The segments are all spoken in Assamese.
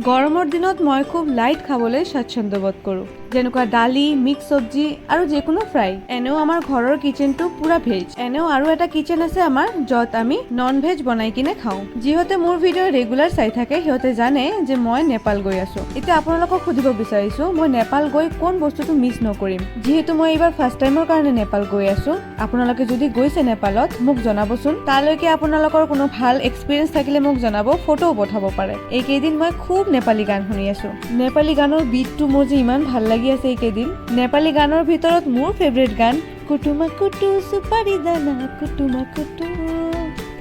গৰমৰ দিনত মই খুব লাইট খাবলৈ স্বাচ্ছন্দ্য বোধ কৰোঁ, যেনেকুৱা দালি, মিক্স চব্জি আৰু যিকোনো ফ্ৰাই। এনেও আমাৰ ঘৰৰ কিচেনটো পুৰা ভেজ। এনেও আৰু এটা কিচেন আছে আমাৰ, য'ত আমি নন ভেজ বনাই কিনে খাওঁ। যিহঁতে মোৰ ভিডিঅ' ৰেগুলাৰ চাই থাকে সিহঁতে জানে যে মই নেপাল গৈ আছোঁ। এতিয়া আপোনালোকক সুধিব বিচাৰিছোঁ, মই নেপাল গৈ কোন বস্তুটো মিছ নকৰিম। যিহেতু মই এইবাৰ ফাৰ্ষ্ট টাইমৰ কাৰণে নেপাল গৈ আছোঁ, আপোনালোকে যদি গৈছে নেপালত মোক জনাবচোন। তালৈকে আপোনালোকৰ কোনো ভাল এক্সপিৰিয়েঞ্চ থাকিলে মোক জনাব, ফটোও পঠাব পাৰে। এইকেইদিন মই খুব নেপালী গান শুনি আছোঁ। নেপালী গানৰ বিটটো মোৰ যে ইমান ভাল লাগি আছে এইকেইদিন। নেপালী গানৰ ভিতৰত মোৰ ফেভৰেট গান কুটুমা কুটু সুপাৰি দানা কুটুমা কুটু।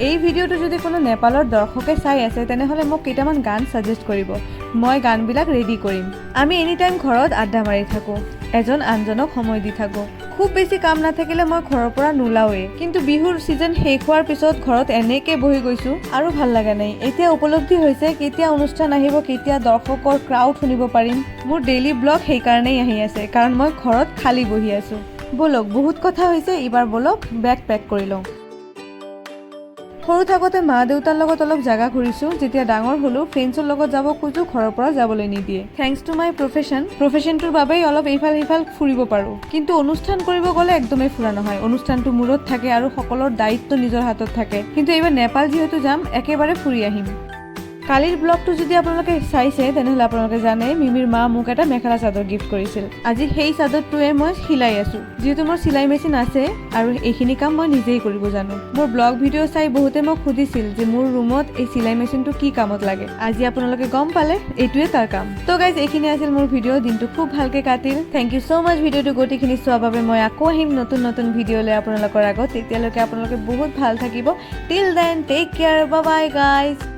এই ভিডিঅ'টো যদি কোনো নেপালৰ দৰ্শকে চাই আছে তেনেহ'লে মোক কেইটামান গান ছাজেষ্ট কৰিব, মই গানবিলাক ৰেডি কৰিম। আমি এনি টাইম ঘৰত আড্ডা মাৰি থাকোঁ, এজন আনজনক সময় দি থাকোঁ। খুব বেছি কাম নাথাকিলে মই ঘৰৰ পৰা নোলাওৱেই, কিন্তু বিহুৰ ছিজন শেষ হোৱাৰ পিছত ঘৰত এনেকৈ বহি গৈছোঁ আৰু ভাল লগা নাই। এতিয়া উপলব্ধি হৈছে কেতিয়া অনুষ্ঠান আহিব, কেতিয়া দৰ্শকৰ ক্ৰাউড শুনিব পাৰিম। মোৰ ডেইলি ব্লগ সেইকাৰণেই আহি আছে, কাৰণ মই ঘৰত খালী বহি আছোঁ। ব'লক, বহুত কথা হৈছে, এইবাৰ ব'লক বেগ পেক কৰি লওঁ। সৰু থাকোঁতে মা দেউতাৰ লগত অলপ জাগা ঘূৰিছোঁ। যেতিয়া ডাঙৰ হ'লোঁ, ফ্ৰেণ্ডছৰ লগত যাব খোজোঁ, ঘৰৰ পৰা যাবলৈ নিদিয়ে। থেংকছ টু মাই প্ৰফেশ্যনটোৰ বাবেই অলপ এইফাল সিফাল ফুৰিব পাৰোঁ, কিন্তু অনুষ্ঠান কৰিব গ'লে একদমেই ফুৰা নহয়। অনুষ্ঠানটো মূৰত থাকে আৰু সকলৰ দায়িত্ব নিজৰ হাতত থাকে। কিন্তু এইবাৰ নেপাল যিহেতু যাম, একেবাৰে ফুৰি আহিম। কালিৰ ব্লগটো যদি আপোনালোকে চাইছে তেনেহ'লে আপোনালোকে জানে মিমিৰ মা মোক এটা মেখেলা চাদৰ গিফ্ট কৰিছিল। আজি সেই চাদৰটোৱে মই চিলাই আছোঁ, যিহেতু মোৰ চিলাই মেচিন আছে আৰু এইখিনি কাম মই নিজেই কৰিব জানো। মোৰ ব্লগ ভিডিঅ' চাই বহুতে মোক সুধিছিল যে মোৰ ৰুমত এই চিলাই মেচিনটো কি কামত লাগে। আজি আপোনালোকে গম পালে, এইটোৱে তাৰ কাম। তো গাইজ, এইখিনি আছিল মোৰ ভিডিঅ'। দিনটো খুব ভালকৈ কাটিল। থেংক ইউ ছ' মাছ ভিডিঅ'টো গোটেইখিনি চোৱাৰ বাবে। মই আকৌ আহিম নতুন নতুন ভিডিঅ' লৈ আপোনালোকৰ আগত। তেতিয়ালৈকে আপোনালোকে বহুত ভাল থাকিব। Till then take care, bye bye guys.